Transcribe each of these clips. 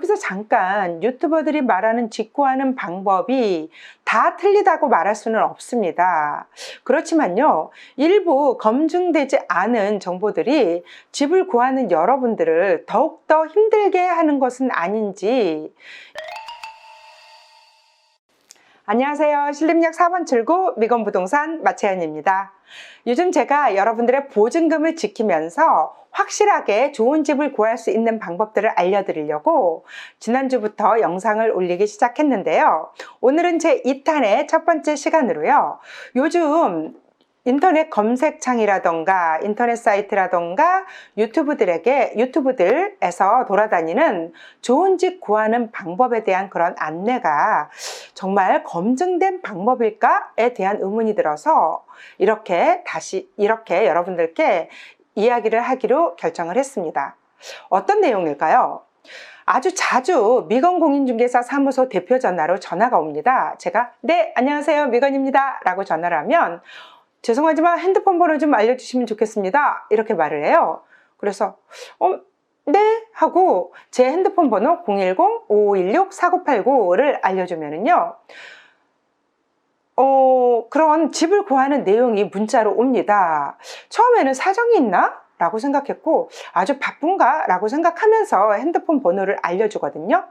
여기서 잠깐 유튜버들이 말하는 집 구하는 방법이 다 틀리다고 말할 수는 없습니다. 그렇지만요, 일부 검증되지 않은 정보들이 집을 구하는 여러분들을 더욱더 힘들게 하는 것은 아닌지. 안녕하세요. 신림역 4번 출구 미건부동산 마채연입니다. 요즘 제가 여러분들의 보증금을 지키면서 확실하게 좋은 집을 구할 수 있는 방법들을 알려드리려고 지난주부터 영상을 올리기 시작했는데요. 오늘은 제 2탄의 첫 번째 시간으로요. 요즘 인터넷 검색창이라던가 인터넷 사이트라던가 유튜브들에서 돌아다니는 좋은 집 구하는 방법에 대한 그런 안내가 정말 검증된 방법일까에 대한 의문이 들어서 이렇게 여러분들께 이야기를 하기로 결정을 했습니다. 어떤 내용일까요? 아주 자주 미건공인중개사 사무소 대표 전화로 전화가 옵니다. 제가 네, 안녕하세요, 미건입니다 라고 전화를 하면 죄송하지만 핸드폰 번호 좀 알려주시면 좋겠습니다 이렇게 말을 해요. 그래서 네 하고 제 핸드폰 번호 010-5516-4989를 알려주면은요, 그런 집을 구하는 내용이 문자로 옵니다. 처음에는 사정이 있나? 라고 생각했고 아주 바쁜가? 라고 생각하면서 핸드폰 번호를 알려주거든요.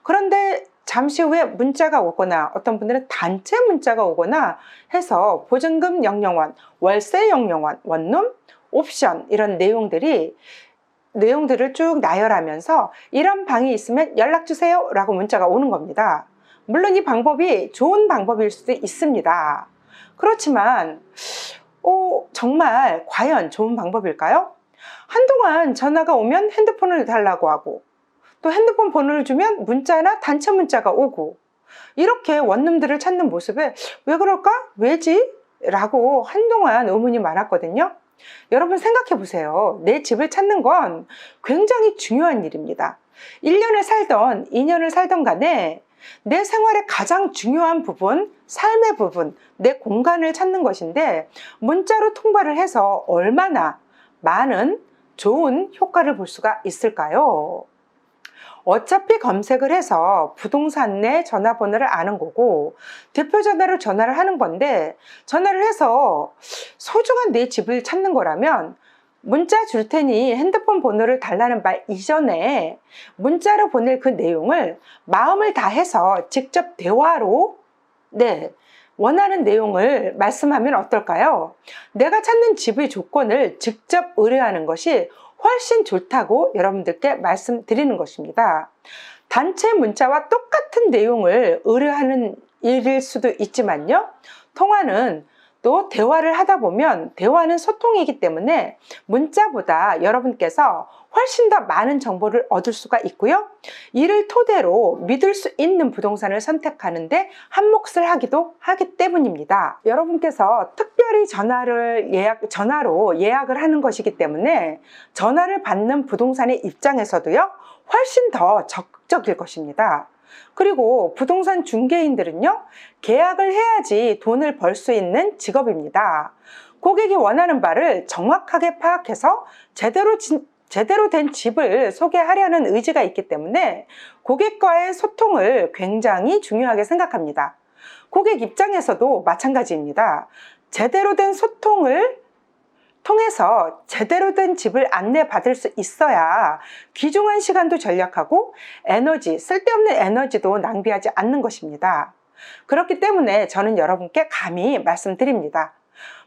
그런데 잠시 후에 문자가 오거나 어떤 분들은 단체 문자가 오거나 해서 보증금 0,000원, 월세 0,000원, 원룸, 옵션 이런 내용들을 쭉 나열하면서 이런 방이 있으면 연락주세요 라고 문자가 오는 겁니다. 물론 이 방법이 좋은 방법일 수도 있습니다. 그렇지만 정말 과연 좋은 방법일까요? 한동안 전화가 오면 핸드폰을 달라고 하고 또 핸드폰 번호를 주면 문자나 단체 문자가 오고 이렇게 원룸들을 찾는 모습에 왜 그럴까? 왜지? 라고 한동안 의문이 많았거든요. 여러분 생각해 보세요. 내 집을 찾는 건 굉장히 중요한 일입니다. 1년을 살던 2년을 살던 간에 내 생활의 가장 중요한 부분, 삶의 부분, 내 공간을 찾는 것인데 문자로 통보를 해서 얼마나 많은 좋은 효과를 볼 수가 있을까요? 어차피 검색을 해서 부동산 내 전화번호를 아는 거고 대표 전화로 전화를 하는 건데 전화를 해서 소중한 내 집을 찾는 거라면 문자 줄 테니 핸드폰 번호를 달라는 말 이전에 문자로 보낼 그 내용을 마음을 다해서 직접 대화로 원하는 내용을 말씀하면 어떨까요? 내가 찾는 집의 조건을 직접 의뢰하는 것이 훨씬 좋다고 여러분들께 말씀드리는 것입니다. 단체 문자와 똑같은 내용을 의뢰하는 일일 수도 있지만요, 통화는 또 대화를 하다 보면 대화는 소통이기 때문에 문자보다 여러분께서 훨씬 더 많은 정보를 얻을 수가 있고요, 이를 토대로 믿을 수 있는 부동산을 선택하는데 한몫을 하기 때문입니다. 여러분께서 특별히 전화로 예약을 하는 것이기 때문에 전화를 받는 부동산의 입장에서도요, 훨씬 더 적극적일 것입니다. 그리고 부동산 중개인들은요, 계약을 해야지 돈을 벌 수 있는 직업입니다. 고객이 원하는 바를 정확하게 파악해서 제대로 된 집을 소개하려는 의지가 있기 때문에 고객과의 소통을 굉장히 중요하게 생각합니다. 고객 입장에서도 마찬가지입니다. 제대로 된 소통을 통해서 제대로 된 집을 안내받을 수 있어야 귀중한 시간도 절약하고 쓸데없는 에너지도 낭비하지 않는 것입니다. 그렇기 때문에 저는 여러분께 감히 말씀드립니다.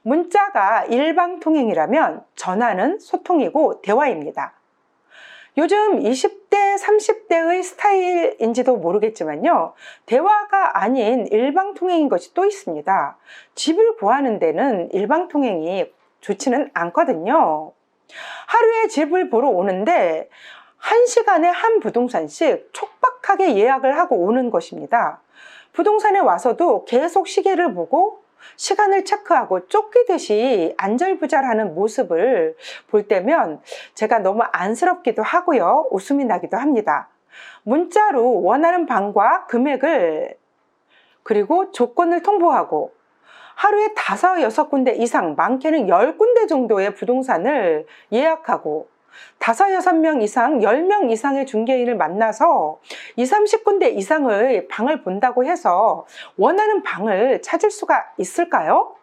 문자가 일방통행이라면 전화는 소통이고 대화입니다. 요즘 20대, 30대의 스타일인지도 모르겠지만요, 대화가 아닌 일방통행인 것이 또 있습니다. 집을 구하는 데는 일방통행이 좋지는 않거든요. 하루에 집을 보러 오는데 1시간에 한 부동산씩 촉박하게 예약을 하고 오는 것입니다. 부동산에 와서도 계속 시계를 보고 시간을 체크하고 쫓기듯이 안절부절하는 모습을 볼 때면 제가 너무 안쓰럽기도 하고요, 웃음이 나기도 합니다. 문자로 원하는 방과 금액을 그리고 조건을 통보하고 하루에 5, 6군데 이상, 많게는 10군데 정도의 부동산을 예약하고 5, 6명 이상, 10명 이상의 중개인을 만나서 20, 30군데 이상의 방을 본다고 해서 원하는 방을 찾을 수가 있을까요?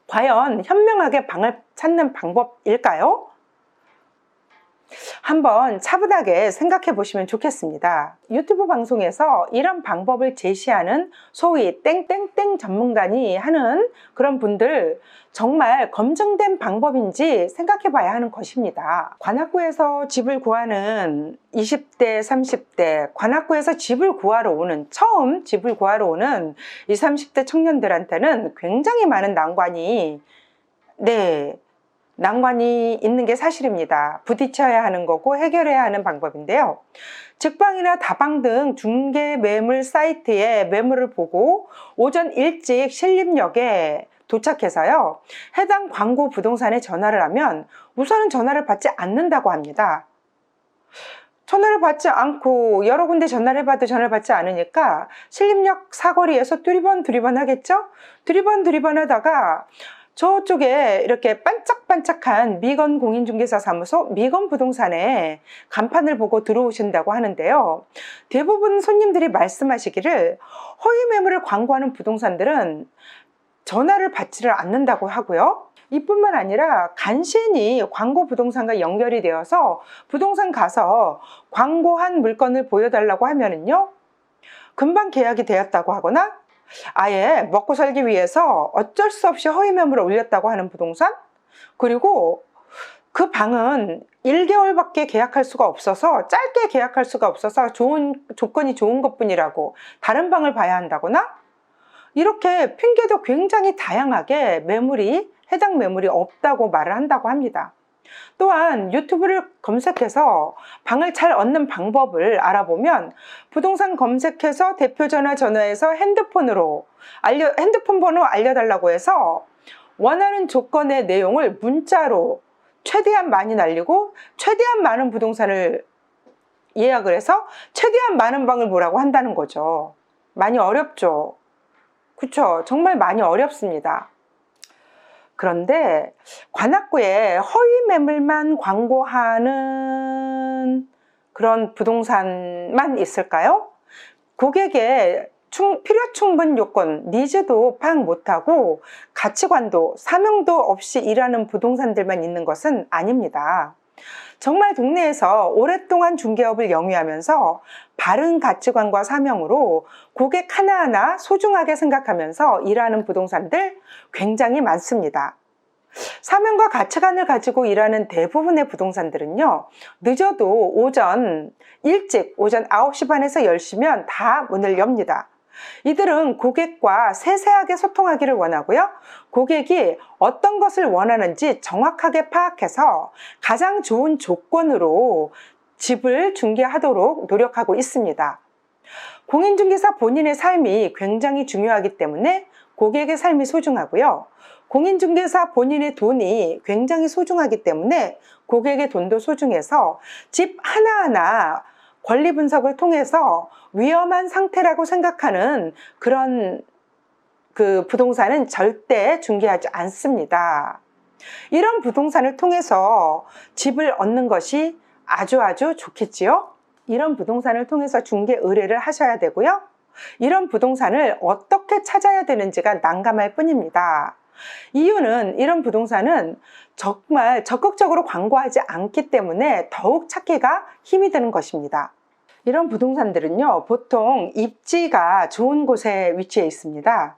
과연 현명하게 방을 찾는 방법일까요? 한번 차분하게 생각해 보시면 좋겠습니다. 유튜브 방송에서 이런 방법을 제시하는 소위 땡땡땡 전문가니 하는 그런 분들 정말 검증된 방법인지 생각해 봐야 하는 것입니다. 관악구에서 집을 구하는 20대, 30대, 관악구에서 집을 구하러 오는, 처음 집을 구하러 오는 20, 30대 청년들한테는 굉장히 많은 난관이 있는 게 사실입니다. 부딪혀야 하는 거고 해결해야 하는 방법인데요. 직방이나 다방 등 중개 매물 사이트에 매물을 보고 오전 일찍 신림역에 도착해서요, 해당 광고 부동산에 전화를 하면 우선은 전화를 받지 않는다고 합니다. 전화를 받지 않고 여러 군데 전화를 해봐도 전화를 받지 않으니까 신림역 사거리에서 두리번 하겠죠? 두리번 하다가 저쪽에 이렇게 반짝반짝한 미건 공인중개사 사무소 미건 부동산에 간판을 보고 들어오신다고 하는데요. 대부분 손님들이 말씀하시기를 허위 매물을 광고하는 부동산들은 전화를 받지를 않는다고 하고요. 이뿐만 아니라 간신히 광고 부동산과 연결이 되어서 부동산 가서 광고한 물건을 보여달라고 하면은요, 금방 계약이 되었다고 하거나 아예 먹고 살기 위해서 어쩔 수 없이 허위 매물을 올렸다고 하는 부동산, 그리고 그 방은 1개월밖에 계약할 수가 없어서, 짧게 계약할 수가 없어서 조건이 좋은 것뿐이라고 다른 방을 봐야 한다거나, 이렇게 핑계도 굉장히 다양하게 해당 매물이 없다고 말을 한다고 합니다. 또한 유튜브를 검색해서 방을 잘 얻는 방법을 알아보면 부동산 검색해서 대표전화 전화해서 핸드폰 번호 알려달라고 해서 원하는 조건의 내용을 문자로 최대한 많이 날리고 최대한 많은 부동산을 예약을 해서 최대한 많은 방을 보라고 한다는 거죠. 많이 어렵죠. 그렇죠? 정말 많이 어렵습니다. 그런데 관악구에 허위 매물만 광고하는 그런 부동산만 있을까요? 고객의 필요 충분 요건, 니즈도 파악 못하고 가치관도 사명도 없이 일하는 부동산들만 있는 것은 아닙니다. 정말 동네에서 오랫동안 중개업을 영위하면서 바른 가치관과 사명으로 고객 하나하나 소중하게 생각하면서 일하는 부동산들 굉장히 많습니다. 사명과 가치관을 가지고 일하는 대부분의 부동산들은요, 늦어도 일찍 오전 9시 반에서 10시면 다 문을 엽니다. 이들은 고객과 세세하게 소통하기를 원하고요, 고객이 어떤 것을 원하는지 정확하게 파악해서 가장 좋은 조건으로 집을 중개하도록 노력하고 있습니다. 공인중개사 본인의 삶이 굉장히 중요하기 때문에 고객의 삶이 소중하고요, 공인중개사 본인의 돈이 굉장히 소중하기 때문에 고객의 돈도 소중해서 집 하나하나 권리 분석을 통해서 위험한 상태라고 생각하는 그런 부동산은 절대 중개하지 않습니다. 이런 부동산을 통해서 집을 얻는 것이 아주 좋겠지요? 이런 부동산을 통해서 중개 의뢰를 하셔야 되고요. 이런 부동산을 어떻게 찾아야 되는지가 난감할 뿐입니다. 이유는 이런 부동산은 정말 적극적으로 광고하지 않기 때문에 더욱 찾기가 힘이 드는 것입니다. 이런 부동산들은요, 보통 입지가 좋은 곳에 위치해 있습니다.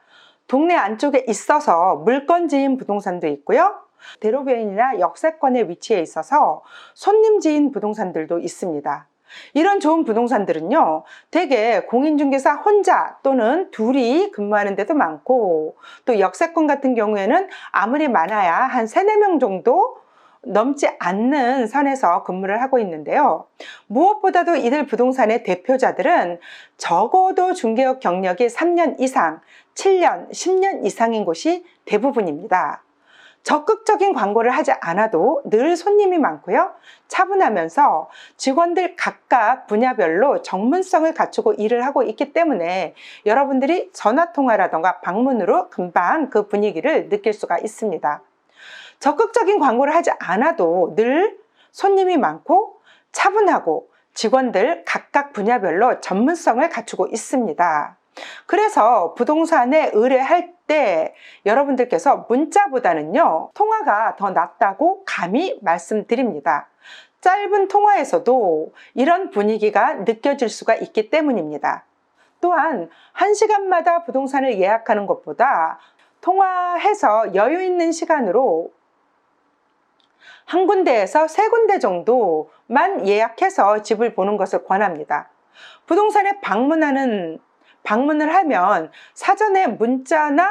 동네 안쪽에 있어서 물건지인 부동산도 있고요, 대로변이나 역세권에 위치해 있어서 손님지인 부동산들도 있습니다. 이런 좋은 부동산들은요, 대개 공인중개사 혼자 또는 둘이 근무하는 데도 많고, 또 역세권 같은 경우에는 아무리 많아야 한 3, 4명 정도 넘지 않는 선에서 근무를 하고 있는데요. 무엇보다도 이들 부동산의 대표자들은 적어도 중개업 경력이 3년 이상, 7년, 10년 이상인 곳이 대부분입니다. 적극적인 광고를 하지 않아도 늘 손님이 많고요, 차분하면서 직원들 각각 분야별로 전문성을 갖추고 일을 하고 있기 때문에 여러분들이 전화통화라던가 방문으로 금방 그 분위기를 느낄 수가 있습니다. 적극적인 광고를 하지 않아도 늘 손님이 많고 차분하고 직원들 각각 분야별로 전문성을 갖추고 있습니다. 그래서 부동산에 의뢰할 때 여러분들께서 문자보다는요, 통화가 더 낫다고 감히 말씀드립니다. 짧은 통화에서도 이런 분위기가 느껴질 수가 있기 때문입니다. 또한 1시간마다 부동산을 예약하는 것보다 통화해서 여유 있는 시간으로 한 군데에서 3군데 정도만 예약해서 집을 보는 것을 권합니다. 부동산에 방문을 하면 사전에 문자나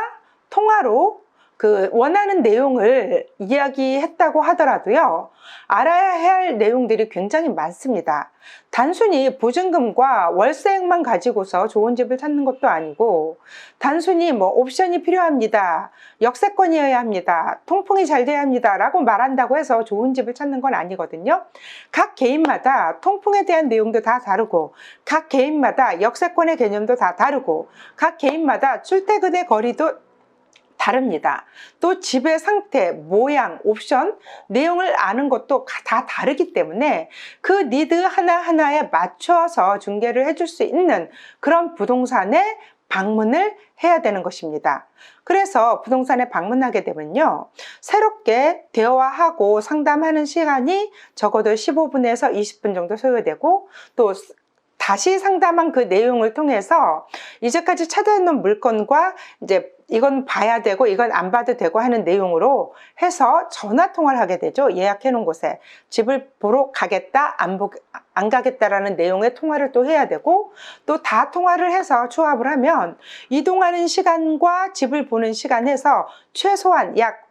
통화로 그 원하는 내용을 이야기했다고 하더라도요, 알아야 할 내용들이 굉장히 많습니다. 단순히 보증금과 월세액만 가지고서 좋은 집을 찾는 것도 아니고, 단순히 뭐 옵션이 필요합니다, 역세권이어야 합니다, 통풍이 잘 돼야 합니다 라고 말한다고 해서 좋은 집을 찾는 건 아니거든요. 각 개인마다 통풍에 대한 내용도 다 다르고, 각 개인마다 역세권의 개념도 다 다르고, 각 개인마다 출퇴근의 거리도 다릅니다. 또 집의 상태, 모양, 옵션, 내용을 아는 것도 다 다르기 때문에 그 니드 하나하나에 맞춰서 중개를 해줄 수 있는 그런 부동산에 방문을 해야 되는 것입니다. 그래서 부동산에 방문하게 되면요, 새롭게 대화하고 상담하는 시간이 적어도 15분에서 20분 정도 소요되고, 또 다시 상담한 그 내용을 통해서 이제까지 찾아놓은 물건과 이제 이건 봐야 되고 이건 안 봐도 되고 하는 내용으로 해서 전화 통화를 하게 되죠. 예약해 놓은 곳에 집을 보러 가겠다, 안 가겠다라는 내용의 통화를 또 해야 되고, 또 다 통화를 해서 조합을 하면 이동하는 시간과 집을 보는 시간에서 최소한 약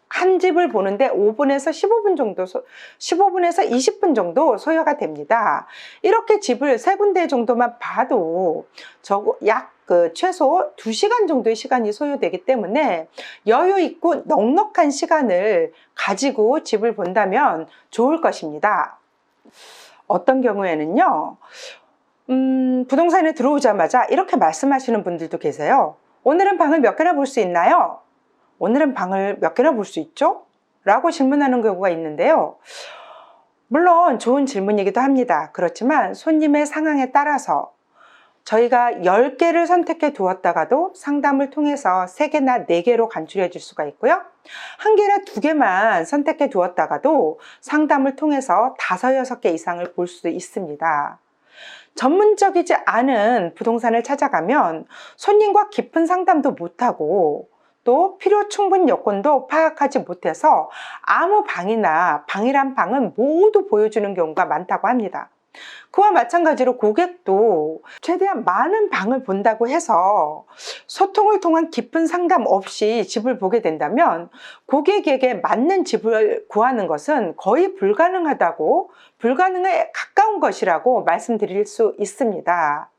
한 집을 보는데 5분에서 15분 정도, 15분에서 20분 정도 소요가 됩니다. 이렇게 집을 3군데 정도만 봐도 약 최소 2시간 정도의 시간이 소요되기 때문에 여유 있고 넉넉한 시간을 가지고 집을 본다면 좋을 것입니다. 어떤 경우에는요, 부동산에 들어오자마자 이렇게 말씀하시는 분들도 계세요. 오늘은 방을 몇 개나 볼 수 있나요? 오늘은 방을 몇 개나 볼 수 있죠? 라고 질문하는 경우가 있는데요. 물론 좋은 질문이기도 합니다. 그렇지만 손님의 상황에 따라서 저희가 10개를 선택해 두었다가도 상담을 통해서 3개나 4개로 간추려 줄 수가 있고요. 1개나 2개만 선택해 두었다가도 상담을 통해서 5, 6개 이상을 볼 수 있습니다. 전문적이지 않은 부동산을 찾아가면 손님과 깊은 상담도 못하고, 또 필요 충분 여건도 파악하지 못해서 아무 방이란 방은 모두 보여주는 경우가 많다고 합니다. 그와 마찬가지로 고객도 최대한 많은 방을 본다고 해서 소통을 통한 깊은 상담 없이 집을 보게 된다면 고객에게 맞는 집을 구하는 것은 거의 불가능에 가까운 것이라고 말씀드릴 수 있습니다.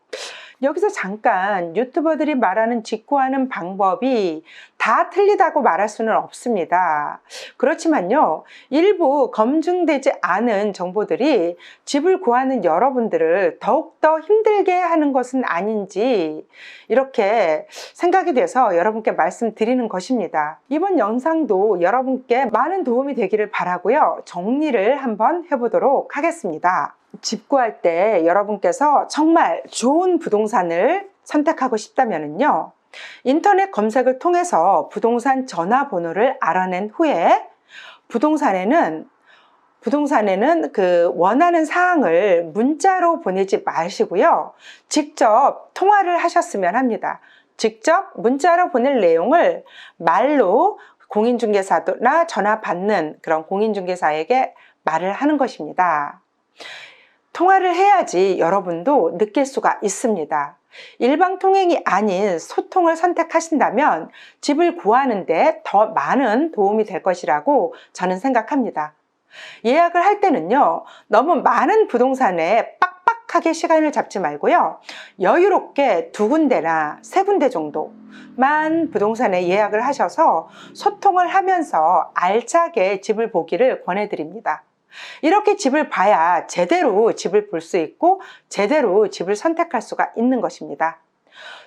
여기서 잠깐 유튜버들이 말하는 집 구하는 방법이 다 틀리다고 말할 수는 없습니다. 그렇지만요, 일부 검증되지 않은 정보들이 집을 구하는 여러분들을 더욱더 힘들게 하는 것은 아닌지 이렇게 생각이 돼서 여러분께 말씀드리는 것입니다. 이번 영상도 여러분께 많은 도움이 되기를 바라고요. 정리를 한번 해보도록 하겠습니다. 집 구할 때 여러분께서 정말 좋은 부동산을 선택하고 싶다면요, 인터넷 검색을 통해서 부동산 전화번호를 알아낸 후에 부동산에는 그 원하는 사항을 문자로 보내지 마시고요, 직접 통화를 하셨으면 합니다. 직접 문자로 보낼 내용을 말로 공인중개사나 전화 받는 그런 공인중개사에게 말을 하는 것입니다. 통화를 해야지 여러분도 느낄 수가 있습니다. 일방통행이 아닌 소통을 선택하신다면 집을 구하는데 더 많은 도움이 될 것이라고 저는 생각합니다. 예약을 할 때는요, 너무 많은 부동산에 빡빡하게 시간을 잡지 말고요, 여유롭게 2군데나 3군데 정도만 부동산에 예약을 하셔서 소통을 하면서 알차게 집을 보기를 권해드립니다. 이렇게 집을 봐야 제대로 집을 볼 수 있고 제대로 집을 선택할 수가 있는 것입니다.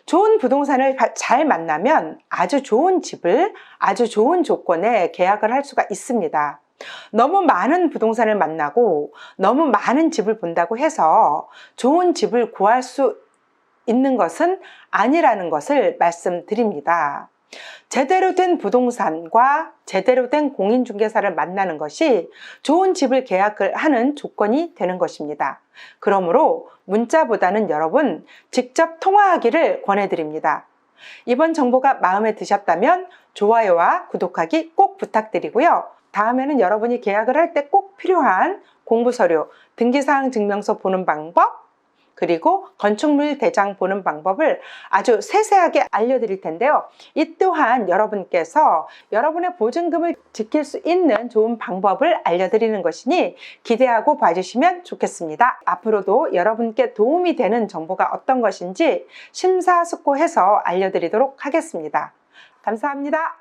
좋은 부동산을 잘 만나면 아주 좋은 집을 아주 좋은 조건에 계약을 할 수가 있습니다. 너무 많은 부동산을 만나고 너무 많은 집을 본다고 해서 좋은 집을 구할 수 있는 것은 아니라는 것을 말씀드립니다. 제대로 된 부동산과 제대로 된 공인중개사를 만나는 것이 좋은 집을 계약을 하는 조건이 되는 것입니다. 그러므로 문자보다는 여러분 직접 통화하기를 권해드립니다. 이번 정보가 마음에 드셨다면 좋아요와 구독하기 꼭 부탁드리고요. 다음에는 여러분이 계약을 할 때 꼭 필요한 공부서류, 등기사항 증명서 보는 방법, 그리고 건축물 대장 보는 방법을 아주 세세하게 알려드릴 텐데요. 이 또한 여러분께서 여러분의 보증금을 지킬 수 있는 좋은 방법을 알려드리는 것이니 기대하고 봐주시면 좋겠습니다. 앞으로도 여러분께 도움이 되는 정보가 어떤 것인지 심사숙고해서 알려드리도록 하겠습니다. 감사합니다.